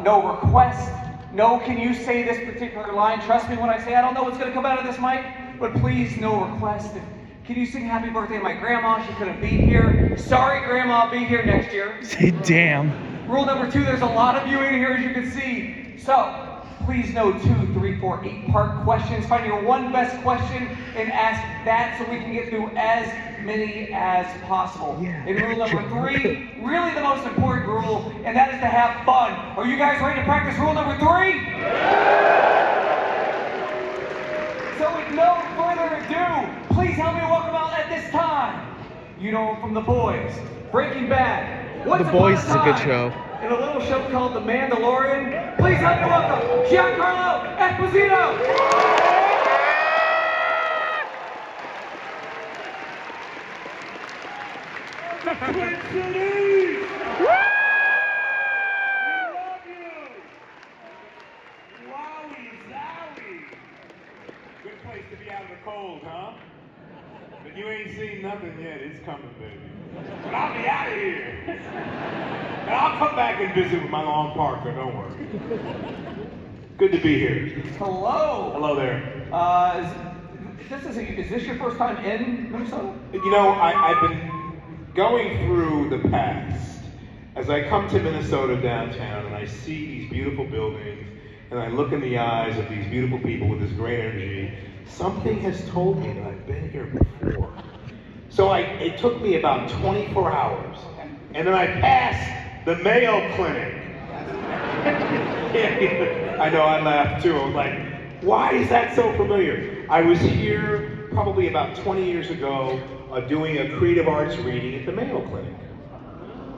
no request, no can you say this particular line. Trust me when I say I don't know what's going to come out of this mic, but please no request. Can you sing happy birthday to my grandma? She couldn't be here. Sorry, grandma, I'll be here next year. Say damn. Rule number 2, there's a lot of you in here, as you can see. So, please no 2, 3, 4, 8-part questions. Find your one best question and ask that so we can get through as many as possible. Yeah. And rule number 3, really the most important rule, and that is to have fun. Are you guys ready to practice rule number 3? So with no further ado, please help me welcome out at this time. You know from The Boys, Breaking Bad. Once The Boys is a good Upon show. In a little show called The Mandalorian, please help me welcome Giancarlo Esposito. Twin Cities! We love you! Wowie zowie! Good place to be out in the cold, huh? But you ain't seen nothing yet. It's coming, baby. But I'll be out of here. And I'll come back and visit with my long Parker, don't worry. Good to be here. Hello. Hello there. Is this your first time in Minnesota? You know, I've been going through the past as I come to Minnesota downtown and I see these beautiful buildings and I look in the eyes of these beautiful people with this great energy. Something has told me that I've been here before. So it took me about 24 hours, and then I passed the Mayo Clinic. I know, I laughed too. I was like, why is that so familiar? I was here probably about 20 years ago doing a creative arts reading at the Mayo Clinic.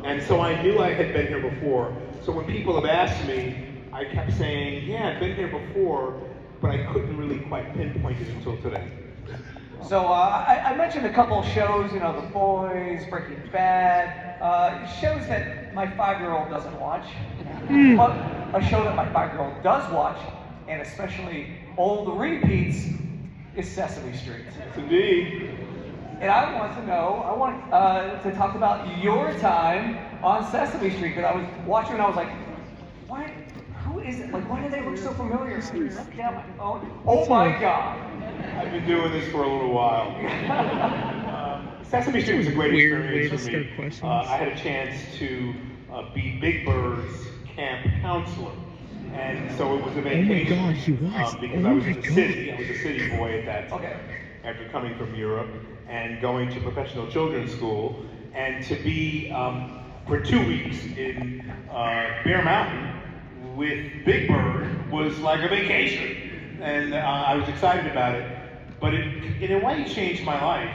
And so I knew I had been here before. So when people have asked me, I kept saying, yeah, I've been here before, but I couldn't really quite pinpoint it until today. So I mentioned a couple of shows, you know, The Boys, Breaking Bad, shows that my 5-year-old doesn't watch. But a show that my 5-year-old does watch, and especially old repeats, is Sesame Street. Yes, indeed. And I want to talk about your time on Sesame Street, because I was watching and I was like, why? Who is it? Like, why do they look so familiar? Yeah, oh my God. I've been doing this for a little while. Sesame Street was a great experience for me. I had a chance to be Big Bird's camp counselor. And so it was a vacation. Oh my God, he was. Because I was in the city. I was a city boy at that time. Okay. After coming from Europe and going to professional children's school. And to be for 2 weeks in Bear Mountain with Big Bird was like a vacation. And I was excited about it. But it, in a way, changed my life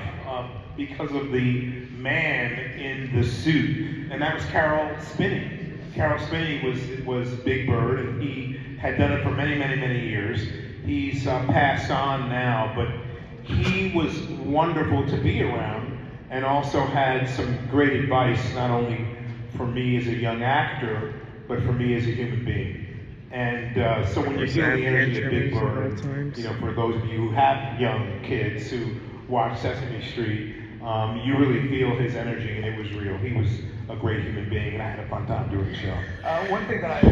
because of the man in the suit, and that was Carol Spinney. Carol Spinney was Big Bird, and he had done it for many, many, many years. He's passed on now, but he was wonderful to be around, and also had some great advice, not only for me as a young actor, but for me as a human being. And so when you hear the energy of Big Bird, you know, for those of you who have young kids who watch Sesame Street, you really feel his energy, and it was real. He was a great human being, and I had a fun time doing the show. One thing that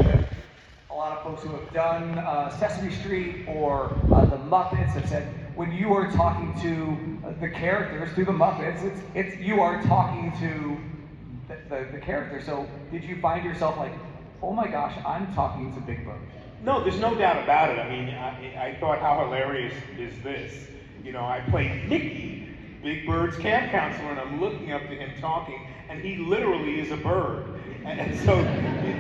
a lot of folks who have done Sesame Street or the Muppets have said, when you are talking to the characters through the Muppets, it's you are talking to the character. So did you find yourself like, oh my gosh, I'm talking to Big Bird? No, there's no doubt about it. I mean, I thought, how hilarious is this? You know, I played Mickey, Big Bird's camp counselor, and I'm looking up to him talking, and he literally is a bird. And so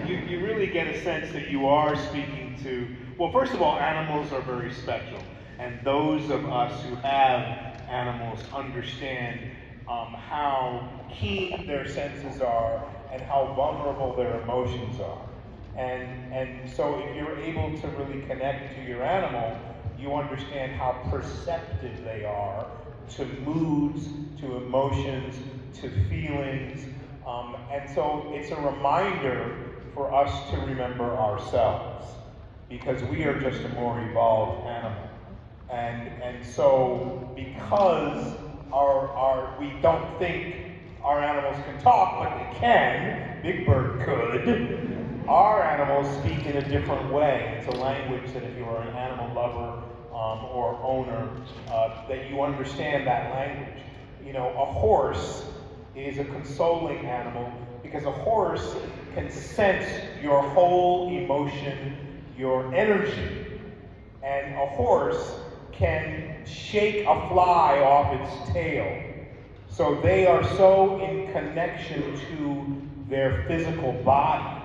you really get a sense that you are speaking to, well, first of all, animals are very special. And those of us who have animals understand how keen their senses are and how vulnerable their emotions are. And so if you're able to really connect to your animal, you understand how perceptive they are to moods, to emotions, to feelings. And so it's a reminder for us to remember ourselves, because we are just a more evolved animal. And so because we don't think our animals can talk, but they can, Big Bird could, our animals speak in a different way. It's a language that if you are an animal lover or owner, that you understand that language. You know, a horse is a consoling animal because a horse can sense your whole emotion, your energy. And a horse can shake a fly off its tail. So they are so in connection to their physical body,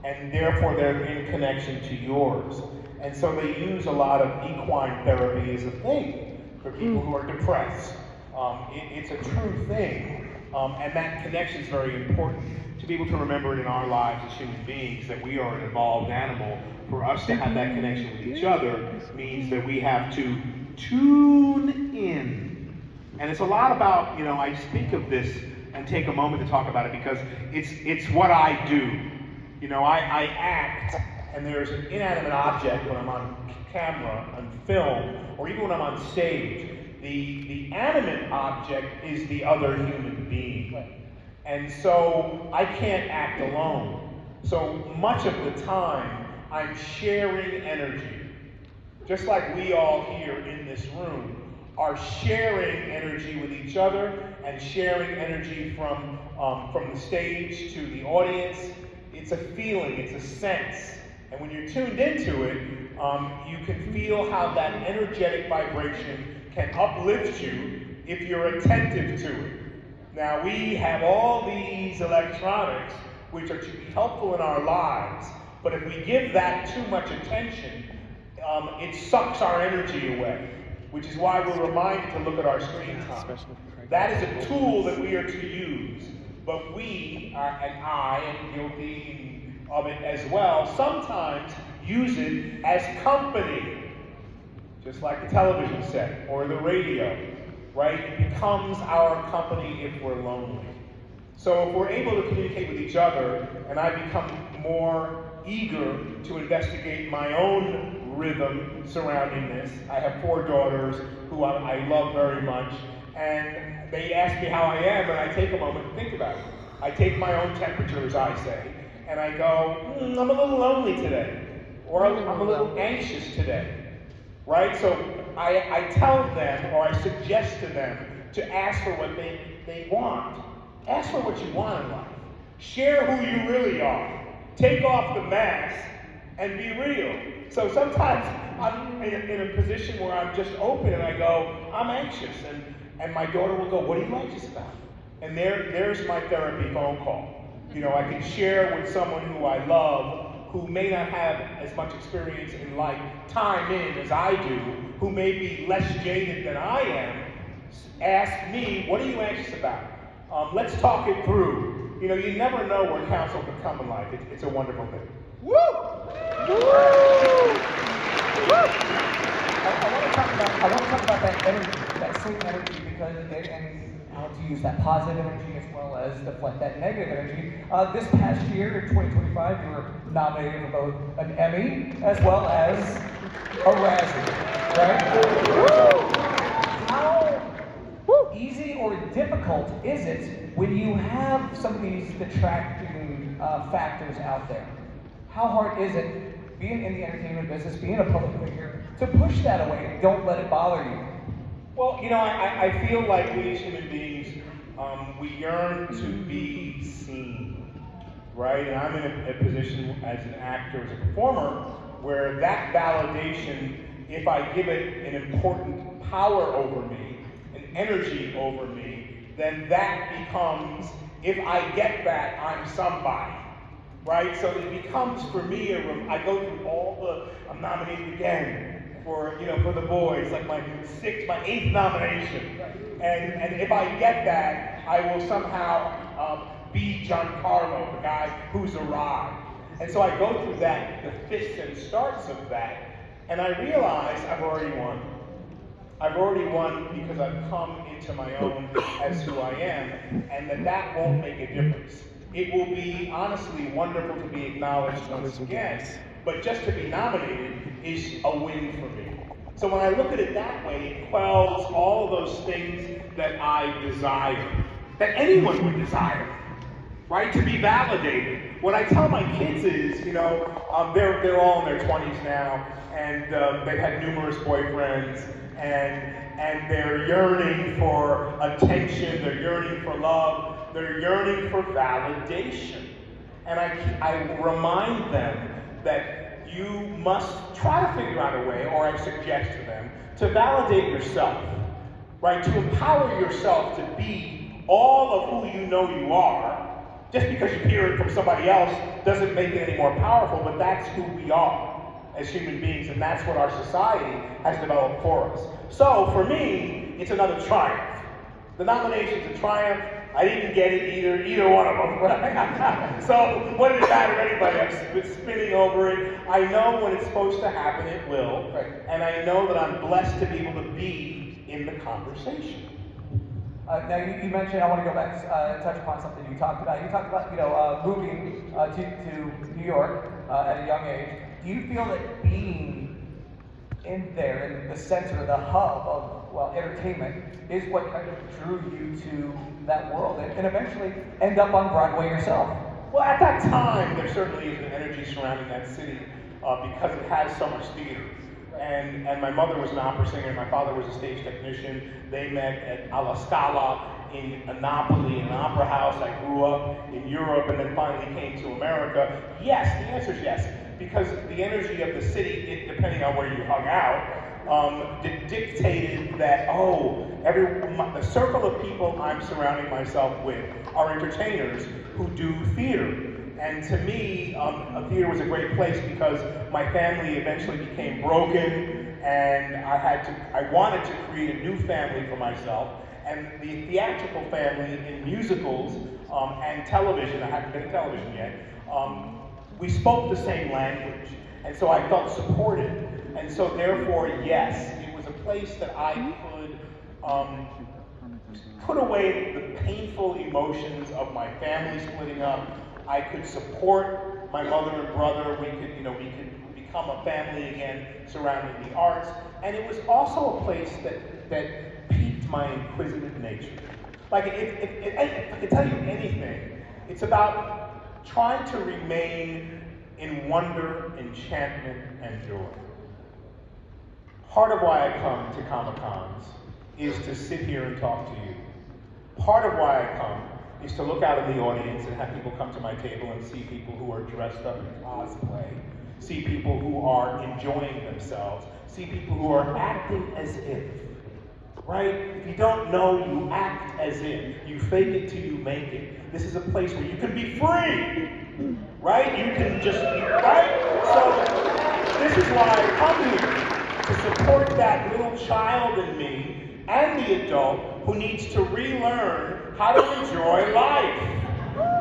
and therefore they're in connection to yours. And so they use a lot of equine therapy as a thing for people who are depressed. It's a true thing, and that connection is very important to be able to remember it in our lives as human beings, that we are an evolved animal. For us to have that connection with each other means that we have to tune in. And it's a lot about, you know, I speak of this and take a moment to talk about it because it's what I do. You know, I act, and there's an inanimate object when I'm on camera, on film, or even when I'm on stage. The animate object is the other human being. And so I can't act alone. So much of the time, I'm sharing energy. Just like we all here in this room are sharing energy with each other and sharing energy from the stage to the audience. It's a feeling, it's a sense. And when you're tuned into it, you can feel how that energetic vibration can uplift you if you're attentive to it. Now, we have all these electronics which are to be helpful in our lives, but if we give that too much attention, it sucks our energy away, which is why we're reminded to look at our screen time. That is a tool that we are to use, but we, and I am guilty of it as well, sometimes use it as company, just like the television set or the radio, right? It becomes our company if we're lonely. So if we're able to communicate with each other, and I become more eager to investigate my own rhythm surrounding this. I have 4 daughters who I love very much, and they ask me how I am, and I take a moment to think about it. I take my own temperature, as I say, and I go, I'm a little lonely today, or I'm a little anxious today. Right? So I tell them, or I suggest to them, to ask for what they want. Ask for what you want in life. Share who you really are. Take off the mask and be real. So sometimes I'm in a position where I'm just open and I go, I'm anxious. And my daughter will go, what are you anxious about? And there's my therapy phone call. You know, I can share with someone who I love, who may not have as much experience in life, time in as I do, who may be less jaded than I am, ask me, what are you anxious about? Let's talk it through. You know, you never know where counsel can come in life. It's a wonderful thing. Woo! Woo! Woo! I want to talk about that energy, that same energy, because and how to use that positive energy as well as deflect that negative energy. This past year, in 2025, you were nominated for both an Emmy as well as a Razzie, right? How easy or difficult is it when you have some of these detracting factors out there? How hard is it, being in the entertainment business, being a public figure, to push that away and don't let it bother you? Well, you know, I feel like we as human beings, we yearn to be seen, right? And I'm in a position as an actor, as a performer, where that validation, if I give it an important power over me, an energy over me, then that becomes, if I get that, I'm somebody, right? So it becomes for me, I go through I'm nominated again for the boys, like my 8th nomination. And if I get that, I will somehow be Giancarlo, the guy who's arrived. And so I go through that, the fits and starts of that, and I realize I've already won. I've already won because I've come into my own as who I am, and that won't make a difference. It will be honestly wonderful to be acknowledged once again, but just to be nominated is a win for me. So when I look at it that way, it quells all of those things that I desire, that anyone would desire. right? To be validated. What I tell my kids is, they're all in their 20s now, and they've had numerous boyfriends, and they're yearning for attention, they're yearning for love, they're yearning for validation. And I remind them that you must try to figure out a way, or I suggest to them, to validate yourself, right? To empower yourself to be all of who you know you are. Just because you hear it from somebody else doesn't make it any more powerful, but that's who we are as human beings, and that's what our society has developed for us. So for me, it's another triumph. The nomination's a triumph. I didn't get it either one of them, right? So what did it matter anybody? I've been spinning over it. I know when it's supposed to happen, it will. Right. And I know that I'm blessed to be able to be in the conversation. Now you mentioned, I want to go back and touch upon something you talked about. You talked about, moving to New York at a young age. Do you feel that being in there, in the center, the hub of, entertainment, is what kind of drew you to that world and eventually end up on Broadway yourself? Well, at that time, there certainly is an energy surrounding that city because it has so much theater. And my mother was an opera singer, and my father was a stage technician. They met at Alla Scala in Napoli, in an opera house. I grew up in Europe and then finally came to America. Yes, the answer is yes, because the energy of the city, depending on where you hung out, dictated that, the circle of people I'm surrounding myself with are entertainers who do theater. And to me, theater was a great place because my family eventually became broken, and I wanted to create a new family for myself. And the theatrical family in musicals and television, I haven't been in television yet, we spoke the same language. And so I felt supported. And so therefore, yes, it was a place that I could put away the painful emotions of my family splitting up. I could support my mother and brother. We could become a family again surrounding the arts. And it was also a place that piqued my inquisitive nature. Like, if I could tell you anything, it's about trying to remain in wonder, enchantment, and joy. Part of why I come to Comic-Cons is to sit here and talk to you. Part of why I come is to look out in the audience and have people come to my table and see people who are dressed up in cosplay, see people who are enjoying themselves, see people who are acting as if, right? If you don't know, you act as if. You fake it till you make it. This is a place where you can be free, right? You can just, right? So this is why I come here, to support that little child in me and the adult who needs to relearn how to enjoy life,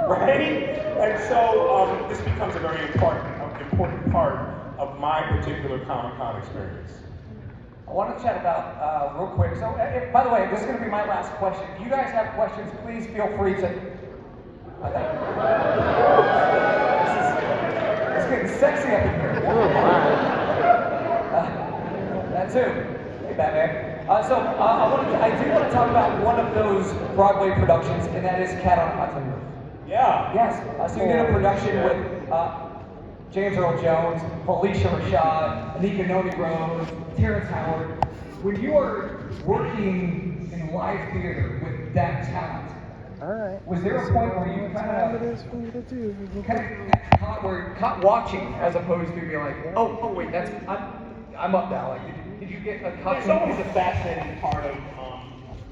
right? And so this becomes a very important part of my particular Comic-Con experience. I want to chat about, real quick, so by the way, this is going to be my last question. If you guys have questions, please feel free to... It's getting sexy up in here. That too. Hey, Batman. I do want to talk about one of those Broadway productions, and that is Cat on a Hot Tin Roof. Yeah. Yes. So you did a production with James Earl Jones, Felicia Rashad, Anika Noni Rose, Terrence Howard. When you are working in live theater with that talent, was there a point where you caught watching as opposed to being like, oh wait, I'm up now. Like, did you get a cut? It's always a fascinating part of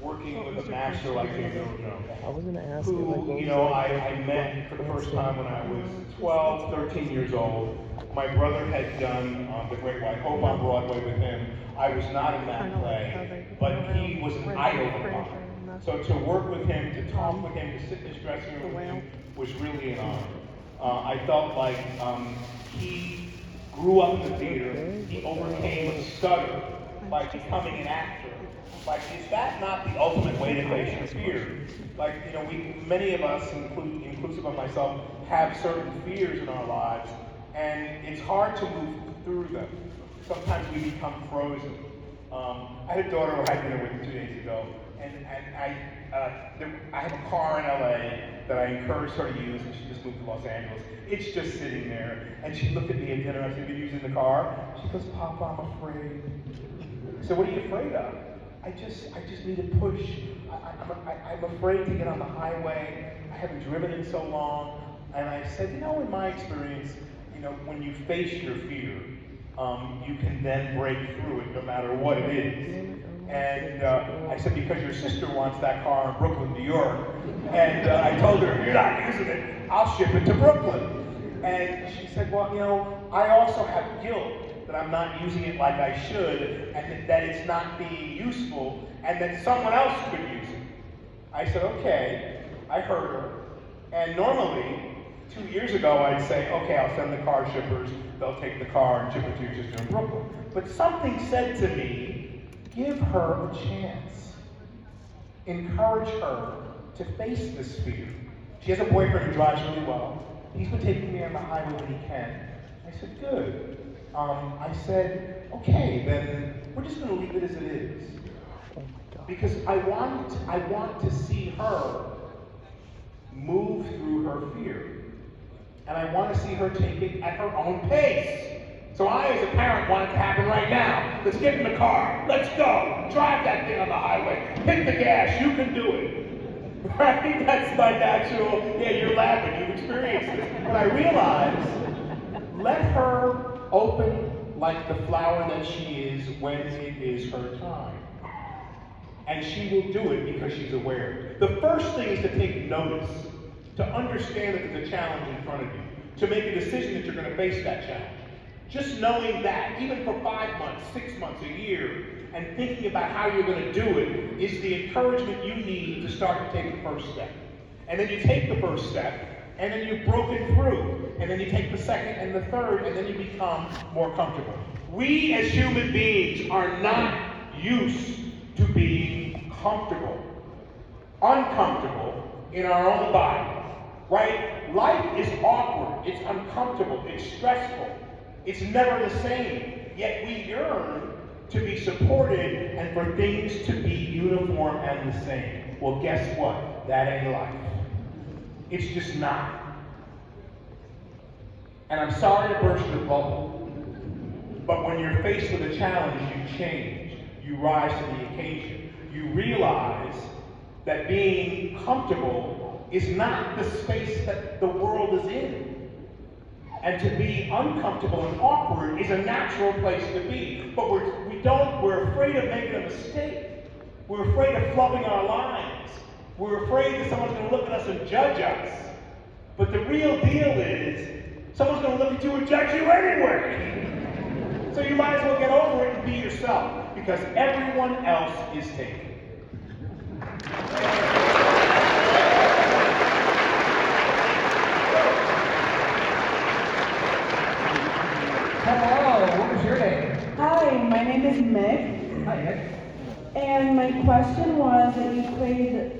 working with a master like James Earl Jones. I was going to ask Who, you, like, I met for the first time when I was 12, 13 years old. My brother had done The Great White Hope on Broadway with him. I was not in that play, but he was an idol of mine. So to work with him, to talk with him, to sit in his dressing room with him was really an honor. I felt like he grew up in the theater. He overcame a stutter by becoming an actor. Like, is that not the ultimate way to face your fear? Like, many of us, inclusive of myself, have certain fears in our lives, and it's hard to move through them. Sometimes we become frozen. I had a daughter who I had dinner with 2 days ago, and I have a car in LA, that I encouraged her to use, and she just moved to Los Angeles. It's just sitting there, and she looked at me at dinner, and I said, "Have you used it in the car?" She goes, "Papa, I'm afraid." So what are you afraid of? I just need to push. I'm afraid to get on the highway. I haven't driven in so long. And I said, in my experience, when you face your fear, you can then break through it no matter what it is. And I said, because your sister wants that car in Brooklyn, New York. And I told her, if you're not using it, I'll ship it to Brooklyn. And she said, well, I also have guilt that I'm not using it like I should, and that it's not being useful, and that someone else could use it. I said, okay, I heard her. And normally, 2 years ago, I'd say, okay, I'll send the car shippers, they'll take the car and ship it to your sister in Brooklyn. But something said to me, give her a chance. Encourage her to face this fear. She has a boyfriend who drives really well. He's been taking me on the highway when he can. I said, good. I said, okay, then we're just going to leave it as it is. Because I want to see her move through her fear. And I want to see her take it at her own pace. So I, as a parent, want it to happen right now. Let's get in the car. Let's go. Drive that thing on the highway. Hit the gas. You can do it. Right? That's my natural, you're laughing. You've experienced this. But I realized, let her open like the flower that she is when it is her time. And she will do it because she's aware. The first thing is to take notice, to understand that there's a challenge in front of you, to make a decision that you're going to face that challenge. Just knowing that, even for 5 months, 6 months, a year, and thinking about how you're going to do it is the encouragement you need to start to take the first step. And then you take the first step, and then you've broken through, and then you take the second and the third, and then you become more comfortable. We as human beings are not used to being comfortable, uncomfortable in our own body, right? Life is awkward, it's uncomfortable, it's stressful, it's never the same, yet we yearn to be supported and for things to be uniform and the same. Well, guess what? That ain't life. It's just not. And I'm sorry to burst your bubble, but when you're faced with a challenge, you change. You rise to the occasion. You realize that being comfortable is not the space that the world is in. And to be uncomfortable and awkward is a natural place to be. But we're afraid of making a mistake. We're afraid of flubbing our lines. We're afraid that someone's going to look at us and judge us. But the real deal is, someone's going to look at you and judge you anyway. So you might as well get over it and be yourself, because everyone else is taken. Hello, what was your name? Hi, my name is Meg, Hi, Nick. and my question was that you played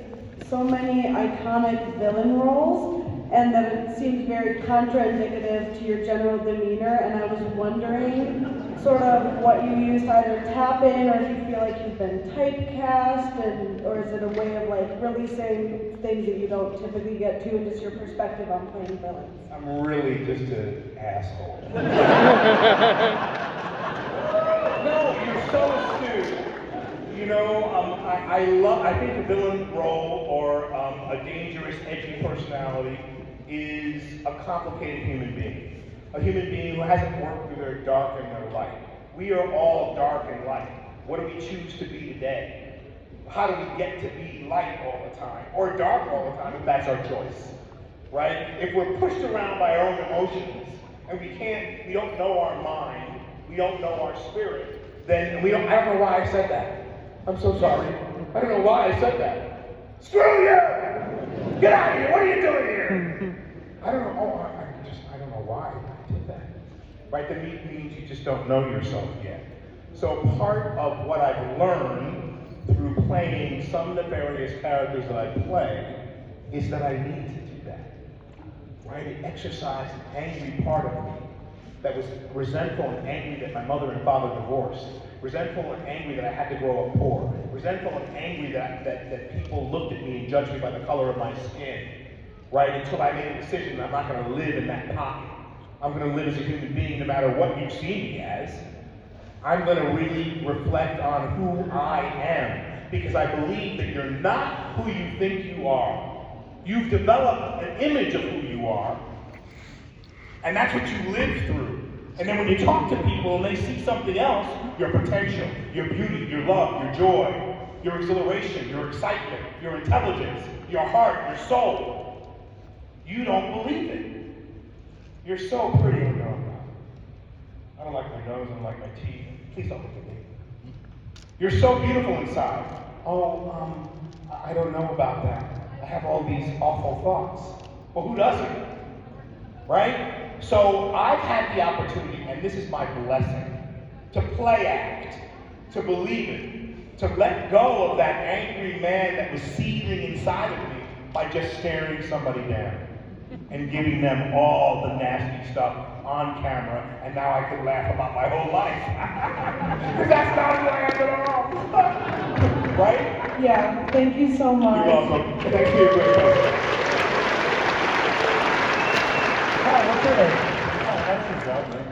so many iconic villain roles, and that it seems very contraindicative to your general demeanor, and I was wondering sort of what you use to either tap in, or if you feel like you've been typecast, or is it a way of like really saying things that you don't typically get to, and just your perspective on playing villains? I'm really just an asshole. No, you're so astute. I think a villain role or a dangerous, edgy personality is a complicated human being. A human being who hasn't worked through their dark and their light. We are all dark and light. What do we choose to be today? How do we get to be light all the time, or dark all the time, if that's our choice? Right? If we're pushed around by our own emotions, and we don't know our mind, we don't know our spirit, then I don't know why I said that. I'm so sorry. I don't know why I said that. Screw you! Get out of here! What are you doing here? I don't know. I don't know why I did that. Right? That means you just don't know yourself yet. So part of what I've learned through playing some nefarious characters that I play is that I need to do that. Right? It exercised an angry part of me that was resentful and angry that my mother and father divorced. Resentful and angry that I had to grow up poor. Resentful and angry that people looked at me and judged me by the color of my skin. right? Until I made a decision that I'm not going to live in that pocket. I'm going to live as a human being no matter what you see me as. I'm going to really reflect on who I am, because I believe that you're not who you think you are. You've developed an image of who you are, and that's what you live through. And then when you talk to people and they see something else, your potential, your beauty, your love, your joy, your exhilaration, your excitement, your intelligence, your heart, your soul, you don't believe it. You're so pretty. No, I don't like my nose, I don't like my teeth. Please don't look at me. You're so beautiful inside. Oh, I don't know about that. I have all these awful thoughts. Well, who doesn't? Right? So I've had the opportunity, and this is my blessing, to play act, to believe it, to let go of that angry man that was seething inside of me by just staring somebody down and giving them all the nasty stuff on camera, and now I can laugh about my whole life. Because that's not who I am at all. Right? Yeah, thank you so much. You're welcome. Thanks for your great question. Hi, what's your name? Hi, my name is Rodney.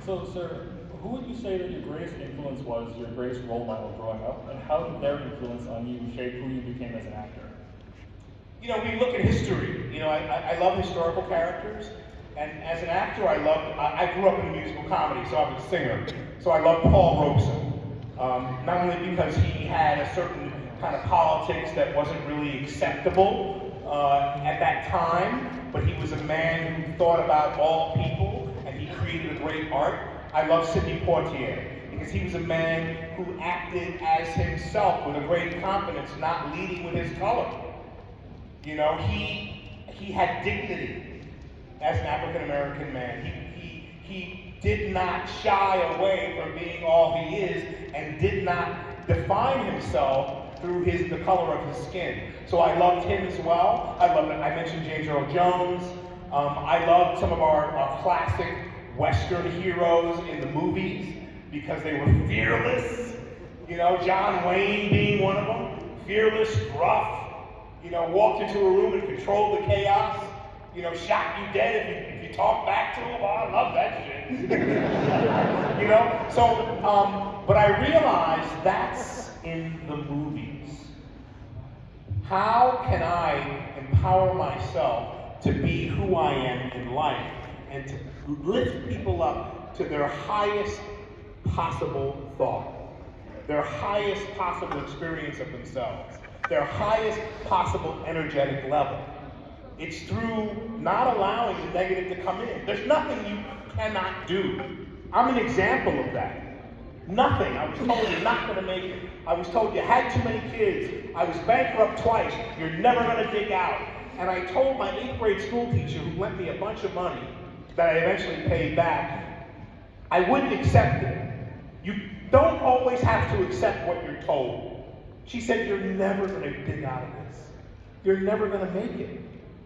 So, sir, who would you say that your greatest influence was, your greatest role model growing up, and how did their influence on you shape who you became as an actor? You know, we look at history. You know, I love historical characters, and as an actor, I grew up in a musical comedy, so I was a singer. So I love Paul Robeson, not only because he had a certain kind of politics that wasn't really acceptable at that time, but he was a man who thought about all people, and he created a great art. I love Sidney Poitier, because he was a man who acted as himself with a great confidence, not leading with his color. You know, he had dignity as an African American man. He did not shy away from being all he is, and did not define himself through the color of his skin. So I loved him as well. I mentioned James Earl Jones. I loved some of our classic Western heroes in the movies because they were fearless. You know, John Wayne being one of them. Fearless, gruff. You know, walked into a room and controlled the chaos. You know, shot you dead if you talk back to him. Oh, I love that shit. You know, so, but I realized that's in the movies. How can I empower myself to be who I am in life and to lift people up to their highest possible thought, their highest possible experience of themselves, their highest possible energetic level? It's through not allowing the negative to come in. There's nothing you cannot do. I'm an example of that. Nothing. I was told you're not going to make it. I was told you had too many kids. I was bankrupt twice. You're never going to dig out. And I told my 8th grade school teacher, who lent me a bunch of money that I eventually paid back, I wouldn't accept it. You don't always have to accept what you're told. She said, you're never going to dig out of this. You're never going to make it.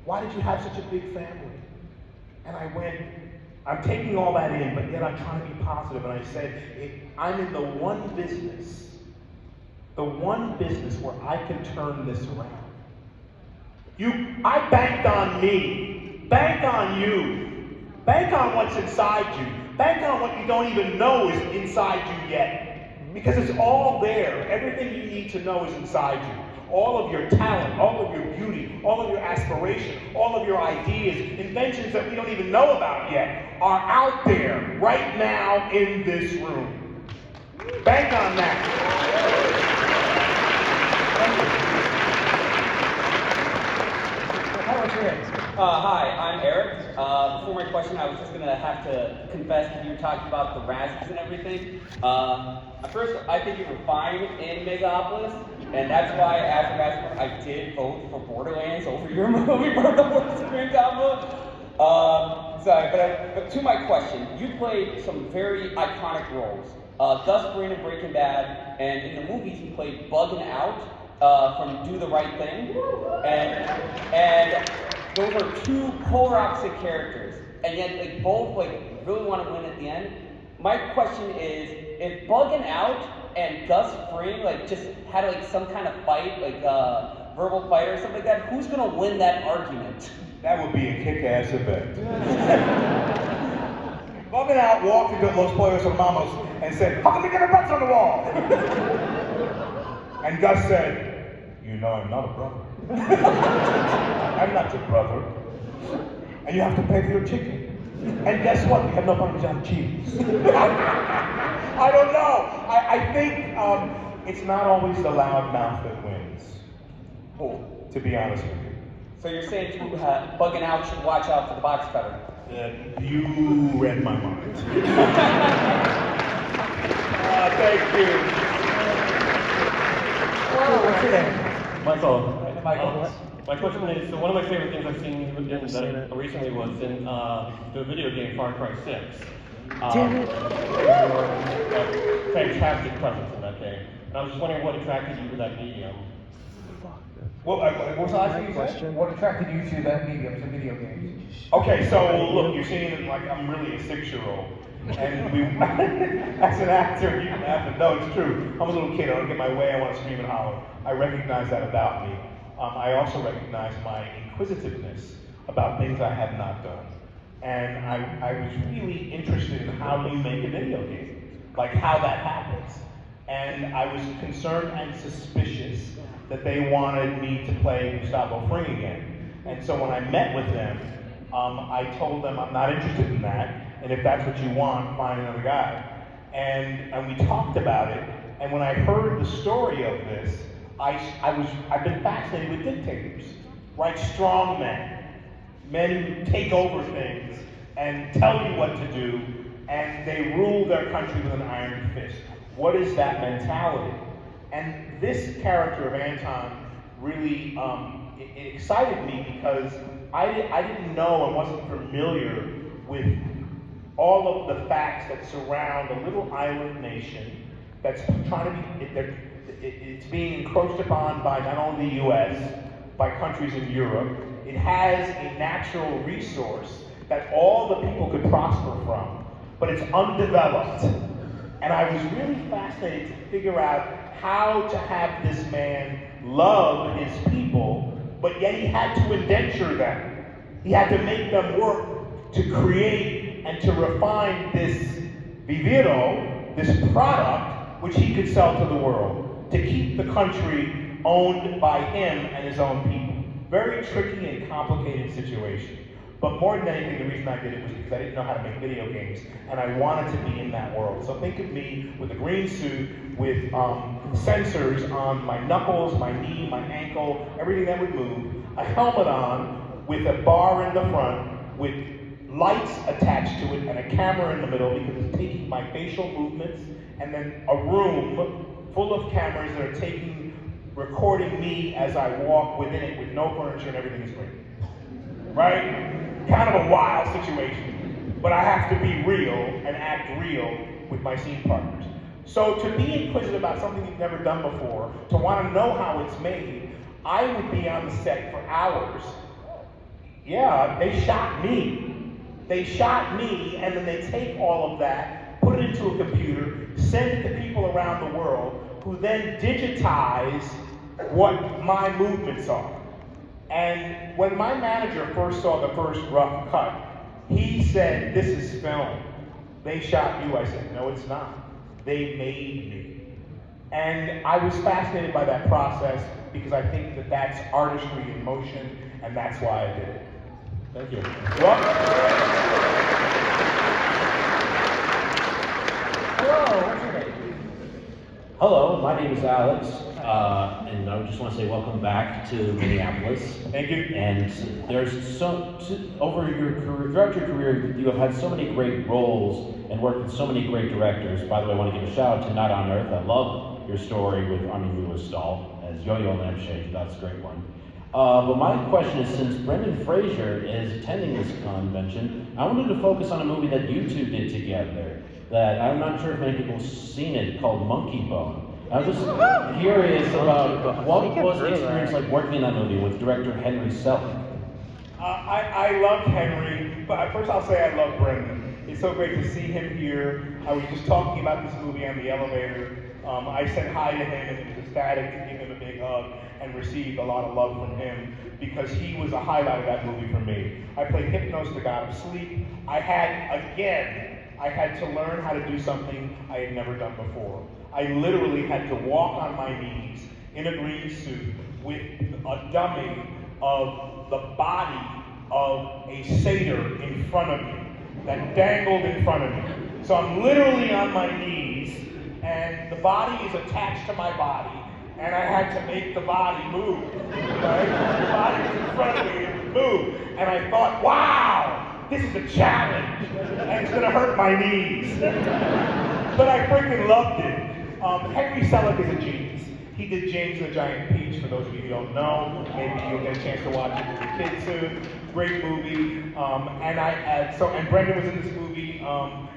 Why did you have such a big family? And I went, I'm taking all that in, but yet I'm trying to be positive. And I said, I'm in the one business where I can turn this around. I banked on me. Bank on you. Bank on what's inside you. Bank on what you don't even know is inside you yet. Because it's all there. Everything you need to know is inside you. All of your talent, all of your beauty, all of your aspiration, all of your ideas, inventions that we don't even know about yet, are out there right now in this room. Bank on that. Hi, what's your name? Hi, I'm Eric. Before my question, I was just gonna have to confess that you were talking about the Razzies and everything. At first, I think you were fine in Megapolis, and that's why, as a basketball, I did vote for Borderlands over your movie, Borderlands Supreme Combo. But to my question, you played some very iconic roles. Gus Fring in Breaking Bad, and in the movies, you played Bugging Out from Do the Right Thing, and those are two polar opposite characters, and yet they both really want to win at the end. My question is, if Bugging Out and Gus Fring just had some kind of fight, verbal fight or something like that, who's gonna win that argument? That would be a kick-ass event. Bugging Out walked into Los Pollos Hermanos and said, "How come we get our butts on the wall?" And Gus said, "You know I'm not a brother. I'm not your brother. And you have to pay for your chicken. And guess what? We have no Parmesan cheese." I don't know. I think it's not always the loud mouth that wins. Oh. To be honest with you. So you're saying Bugging Out should watch out for the box cutter? You read my mind. Thank you. Hello, what's your name? Michael. Michael. My question is, so one of my favorite things I've seen you in recently was in the video game Far Cry 6. Damn it. Your fantastic presence in that game. And I was just wondering what attracted you to that medium. What was the last thing you said? What attracted you to that medium, to video games? Okay, so look, you're seeing it like I'm really a 6-year-old. And we, as an actor, you laugh and no, it's true. I'm a little kid, I don't get my way, I want to scream and holler. I recognize that about me. I also recognize my inquisitiveness about things I have not done. And I was really interested in how you make a video game, like how that happens. And I was concerned and suspicious that they wanted me to play Gustavo Fring again. And so when I met with them, I told them I'm not interested in that, and if that's what you want, find another guy. And we talked about it, and when I heard the story of this, I've been fascinated with dictators, right? Strong men who take over things and tell you what to do, and they rule their country with an iron fist. What is that mentality? And this character of Anton really it excited me because I didn't know and wasn't familiar with all of the facts that surround a little island nation that's trying to be, it's being encroached upon by not only the US, by countries in Europe. It has a natural resource that all the people could prosper from, but it's undeveloped. And I was really fascinated to figure out how to have this man love his people, but yet he had to indenture them. He had to make them work to create and to refine this viviro, this product, which he could sell to the world, to keep the country owned by him and his own people. Very tricky and complicated situation. But more than anything, the reason I did it was because I didn't know how to make video games, and I wanted to be in that world. So think of me with a green suit, with sensors on my knuckles, my knee, my ankle, everything that would move, a helmet on, with a bar in the front, with lights attached to it, and a camera in the middle, because it's taking my facial movements, and then a room full of cameras that are recording me as I walk within it with no furniture and everything is great. Right? Kind of a wild situation, but I have to be real and act real with my scene partners. So to be inquisitive about something you've never done before, to want to know how it's made, I would be on the set for hours. Yeah, they shot me. They shot me, and then they take all of that, put it into a computer, send it to people around the world, who then digitize what my movements are. And when my manager first saw the first rough cut, he said, "This is film. They shot you." I said, "No, it's not. They made me." And I was fascinated by that process because I think that that's artistry in motion, and that's why I did it. Thank you. Hello, what's your name? Hello, my name is Alex, and I just want to say welcome back to Minneapolis. Thank you. And there's throughout your career, you have had so many great roles and worked with so many great directors. By the way, I want to give a shout out to Night on Earth. I love your story with Arnie Lewis-Stahl as Yo-Yo Lampshade. That's a great one. But my question is, since Brendan Fraser is attending this convention, I wanted to focus on a movie that you two did together that I'm not sure if many people have seen it, called Monkey Bone. I was just curious about what was the experience like working in that movie with director Henry Selick? I loved Henry, but first I'll say I love Brendan. It's so great to see him here. I was just talking about this movie on the elevator. I said hi to him and was ecstatic to give him a big hug and received a lot of love from him because he was a highlight of that movie for me. I played Hypnos, the God of Sleep. I had to learn how to do something I had never done before. I literally had to walk on my knees in a green suit with a dummy of the body of a satyr in front of me, that dangled in front of me. So I'm literally on my knees, and the body is attached to my body, and I had to make the body move, right? The body was in front of me, and it would move. And I thought, wow, this is a challenge, and it's gonna hurt my knees. But I freaking loved it. Henry Selick is a genius. He did James and the Giant Peach, for those of you who don't know. Maybe you'll get a chance to watch it with your kids soon. Great movie. And Brendan was in this movie.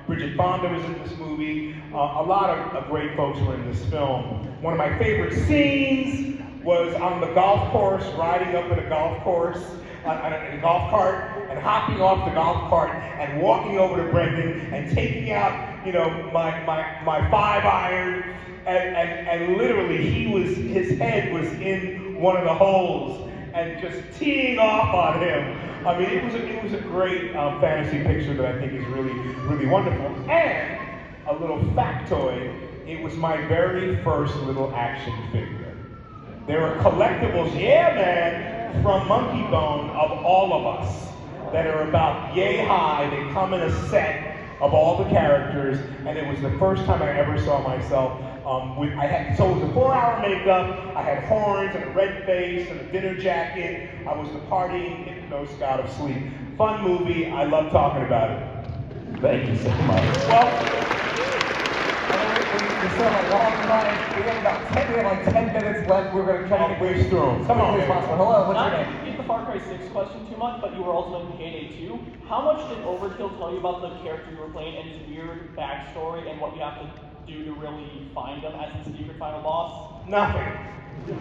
Bridget Fonda was in this movie. A lot of great folks were in this film. One of my favorite scenes was on the golf course, riding up in a golf course, in a golf cart, and hopping off the golf cart and walking over to Brendan and taking out, my 5-iron, and literally his head was in one of the holes and just teeing off on him. I mean, it was a great fantasy picture that I think is really, really wonderful. And a little factoid, it was my very first little action figure. There are collectibles, yeah man, from Monkey Bone of all of us that are about yay high. They come in a set of all the characters, and it was the first time I ever saw myself so it was a 4-hour makeup, I had horns and a red face and a dinner jacket. I was the partying Hypnos God of Sleep. Fun movie, I love talking about it. Thank you so much. Well, we still have a long time. We have like 10 minutes left. We're going to try to get race through them. Come on, possible. Hello, what's your Not name? to keep the Far Cry 6 question too much, but you were ultimately Payday 2. How much did Overkill tell you about the character you were playing and his weird backstory and what you have to do to really find him as the secret final boss? nothing.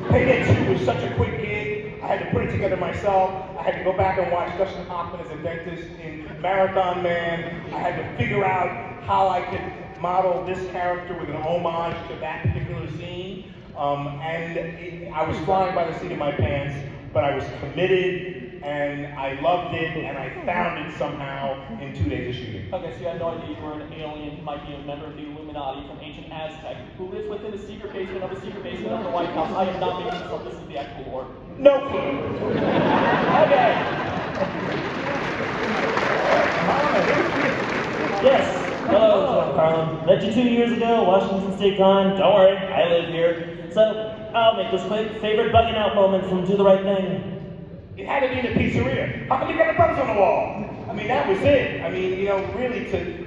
Payday 2 was such a quick gig, I had to put it together myself. I had to go back and watch Dustin Hoffman as a dentist in Marathon Man. I had to figure out how I could model this character with an homage to that particular scene. I was flying by the seat of my pants, but I was committed, and I loved it, and I found it somehow in 2 days of shooting. Okay, so you had no idea you were an alien who might be a member of the Illuminati from ancient Aztec who lives within the secret basement of the White House. I am not making this up, this is the actual lore. No clue. Okay. Yes. Hello, Giancarlo. Met you 2 years ago, Washington State Con. Don't worry, I live here. So, I'll make this quick. Favorite bugging out moment from Do the Right Thing? It had to be in the pizzeria. How come you got the buttons on the wall? I mean, that was it. I mean, really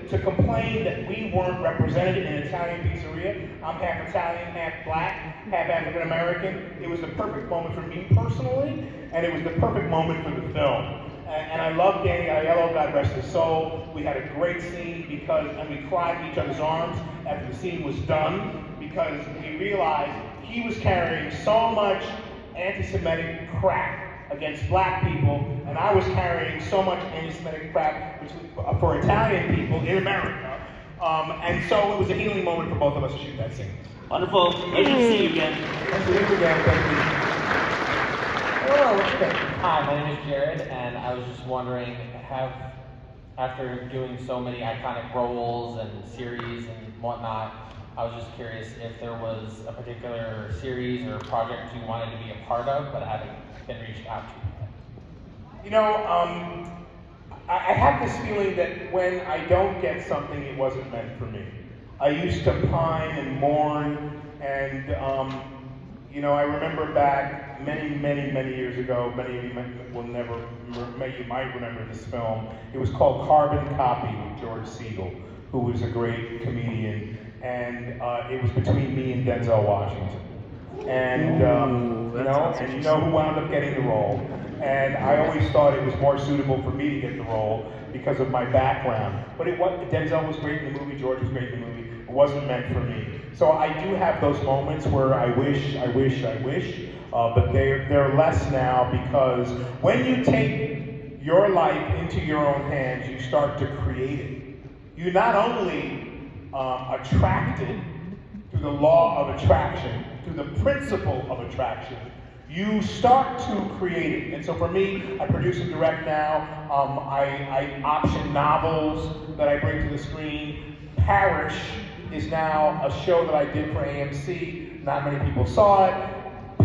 to complain that we weren't represented in an Italian pizzeria. I'm half Italian, half black, half African American. It was the perfect moment for me personally, and it was the perfect moment for the film. And I love Danny Aiello, God rest his soul. We had a great scene and we cried in each other's arms after the scene was done because we realized he was carrying so much anti-Semitic crap against black people, and I was carrying so much anti-Semitic crap for Italian people in America. And so it was a healing moment for both of us to shoot that scene. Wonderful. Nice to see you again. Nice to meet you again, thank you. Hello, what's your name? Hi, my name is Jared, and I was just wondering, after doing so many iconic roles and series and whatnot, I was just curious if there was a particular series or project you wanted to be a part of, but haven't been reached out to. I have this feeling that when I don't get something, it wasn't meant for me. I used to pine and mourn, and I remember back many years ago. Many of you might remember this film. It was called Carbon Copy with George Siegel, who was a great comedian, and it was between me and Denzel Washington. And you know who wound up getting the role. And I always thought it was more suitable for me to get the role because of my background. But Denzel was great in the movie, George was great in the movie. It wasn't meant for me. So I do have those moments where I wish, but they're less now because when you take your life into your own hands, you start to create it. you not only attracted through the law of attraction, through the principle of attraction, you start to create it. And so for me, I produce and direct now. I option novels that I bring to the screen. Parish is now a show that I did for AMC. Not many people saw it.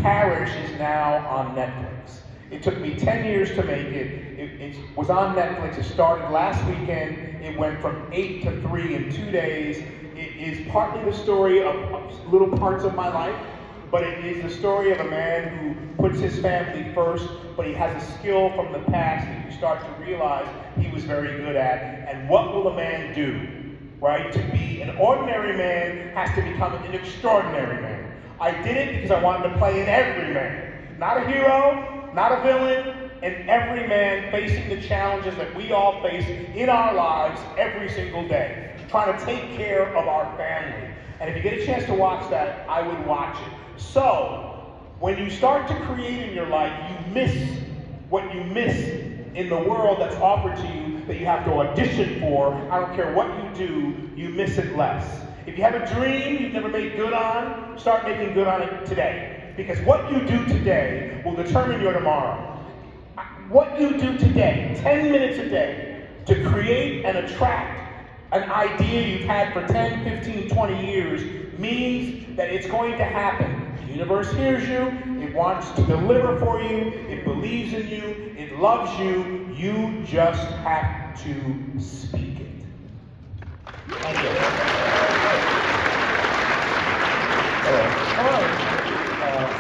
Parish is now on Netflix. It took me 10 years to make it. It was on Netflix. It started last weekend. It went from 8 to 3 in 2 days. It is partly the story of little parts of my life, but it is the story of a man who puts his family first, but he has a skill from the past that you start to realize he was very good at. And what will a man do, right? To be an ordinary man has to become an extraordinary man. I did it because I wanted to play an everyman. Not a hero, not a villain, an everyman facing the challenges that we all face in our lives every single day. Trying to take care of our family. And if you get a chance to watch that, I would watch it. So, when you start to create in your life, you miss what you miss in the world that's offered to you that you have to audition for. I don't care what you do, you miss it less. If you have a dream you've never made good on, start making good on it today. Because what you do today will determine your tomorrow. What you do today, 10 minutes a day, to create and attract an idea you've had for 10, 15, 20 years means that it's going to happen. The universe hears you, it wants to deliver for you, it believes in you, it loves you, you just have to speak it. Thank you.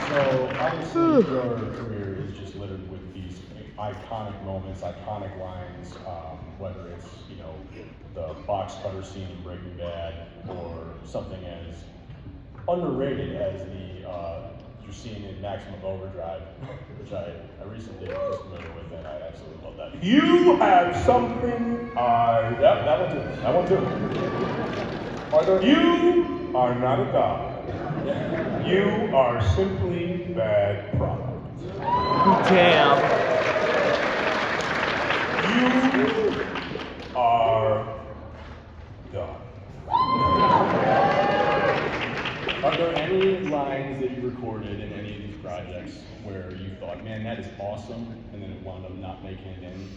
So obviously your career is just littered with these iconic moments, iconic lines, whether it's, you know, the box cutter scene in Breaking Bad or something as underrated as your scene in Maximum Overdrive, which I recently was familiar with, and I absolutely love that. You have something I... Yep, that one too. Are there... You are not a god. You are simply bad product. Damn. You are done. Are there any lines that you recorded in any of these projects where you thought, man, that is awesome, and then it wound up not making it in?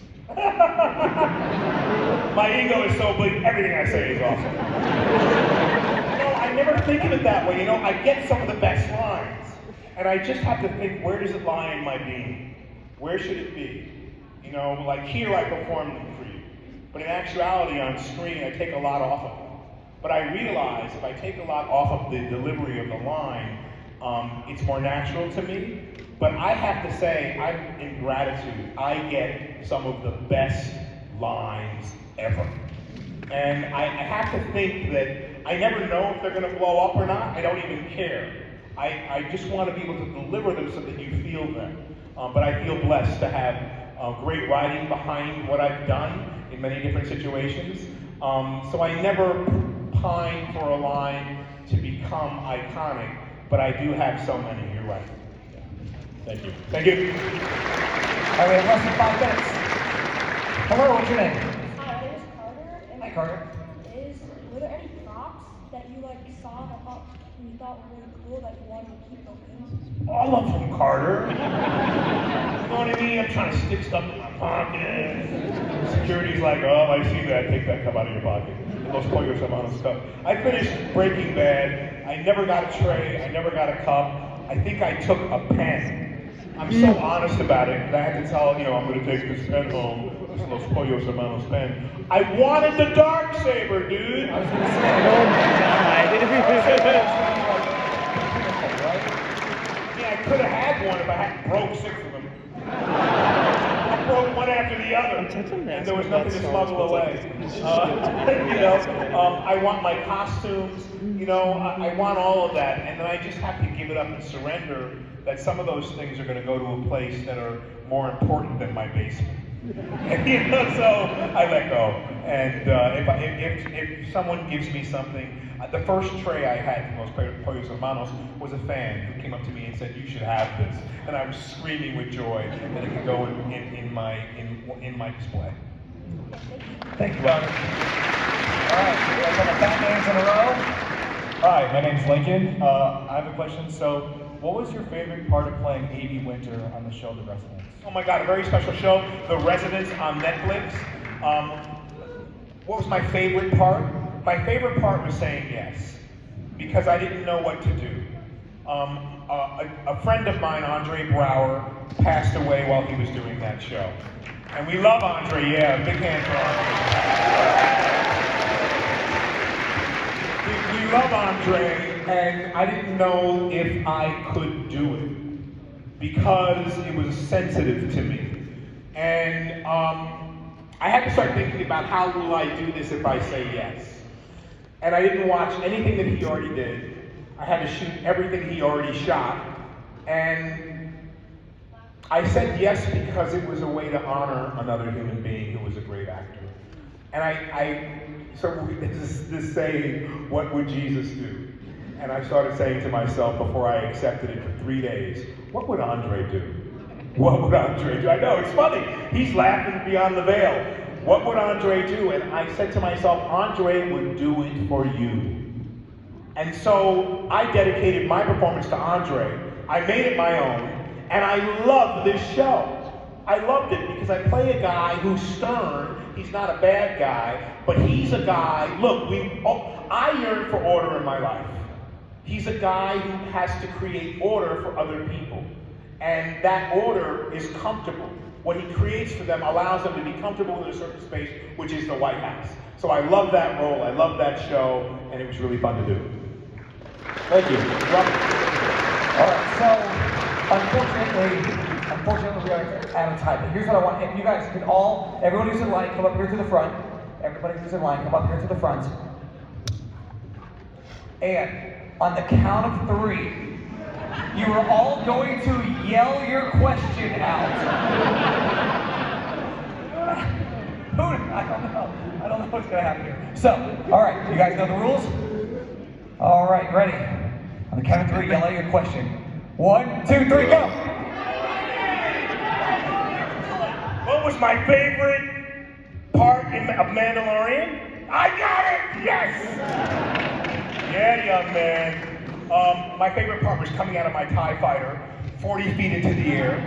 My ego is so big, everything I say is awesome. I never think of it that way. I get some of the best lines, and I just have to think, where does it lie in my being? Where should it be? Like here I perform them for you, but in actuality on screen I take a lot off of them. But I realize if I take a lot off of the delivery of the line, it's more natural to me. But I have to say, I'm in gratitude. I get some of the best lines ever. And I have to think that I never know if they're going to blow up or not. I don't even care. I just want to be able to deliver them so that you feel them. But I feel blessed to have great writing behind what I've done in many different situations. So I never pine for a line to become iconic, but I do have so many. You're right. Yeah. Thank you. Thank you. All right, we have less than 5 minutes. Hello, what's your name? Hi, my name is Carter. And Hi, Carter. Were there any props that you saw and you thought were really cool that you wanted to keep them in? All of them, Carter. You know what I mean? I'm trying to stick stuff in my pocket. Security's like, oh, I see that. Take that cup out of your pocket. Los pollos hermanos stuff. I finished Breaking Bad. I never got a tray. I never got a cup. I think I took a pen. I'm so honest about it that I had to tell, I'm going to take this pen home. This Los pollos hermanos pen. I wanted the dark saber, dude. I was gonna say, oh my god. I could have had one if I hadn't broke 6 of them. I broke one after the other, and there was nothing to smuggle away. I want my costumes, I want all of that, and then I just have to give it up and surrender that some of those things are going to go to a place that are more important than my basement. So I let go. And if someone gives me something, the first tray I had from Los Pollos Hermanos was a fan who came up to me and said, "You should have this," and I was screaming with joy that it could go in my display. Thank you, Robert. Hi, my name's Lincoln. I have a question. So, what was your favorite part of playing A.B. Winter on the show The Residents? Oh my God, a very special show, The Residents on Netflix. What was my favorite part? My favorite part was saying yes, because I didn't know what to do. A friend of mine, Andre Brower, passed away while he was doing that show. And we love Andre, yeah, big hand for Andre. We love Andre, and I didn't know if I could do it because it was sensitive to me. And I had to start thinking about how will I do this if I say yes. And I didn't watch anything that he already did. I had to shoot everything he already shot. And I said yes because it was a way to honor another human being who was a great actor. And so there's this saying, what would Jesus do? And I started saying to myself before I accepted it for 3 days, what would Andre do? What would Andre do? I know, it's funny. He's laughing beyond the veil. What would Andre do? And I said to myself, Andre would do it for you. And so I dedicated my performance to Andre. I made it my own, and I loved this show. I loved it because I play a guy who's stern. He's not a bad guy, but he's a guy, look, I yearn for order in my life. He's a guy who has to create order for other people. And that order is comfortable. What he creates for them allows them to be comfortable in a certain space, which is the White House. So I love that role, I love that show, and it was really fun to do. Thank you. All right, so unfortunately we are out of time. But here's what I want. If you guys could all, everybody who's in line, come up here to the front. Everybody who's in line, come up here to the front. And on the count of 3, you are all going to yell your question out. I don't know what's gonna happen here. So, all right, you guys know the rules? All right, ready? On the count of 3, yell out your question. 1, 2, 3, go! What was my favorite part of Mandalorian? I got it! Yes! Yeah, young man. My favorite part was coming out of my TIE fighter, 40 feet into the air,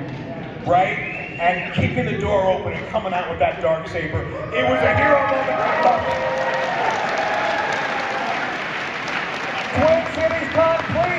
right? And keeping the door open and coming out with that darksaber. It was a hero moment. I loved it. Twin Cities Con, please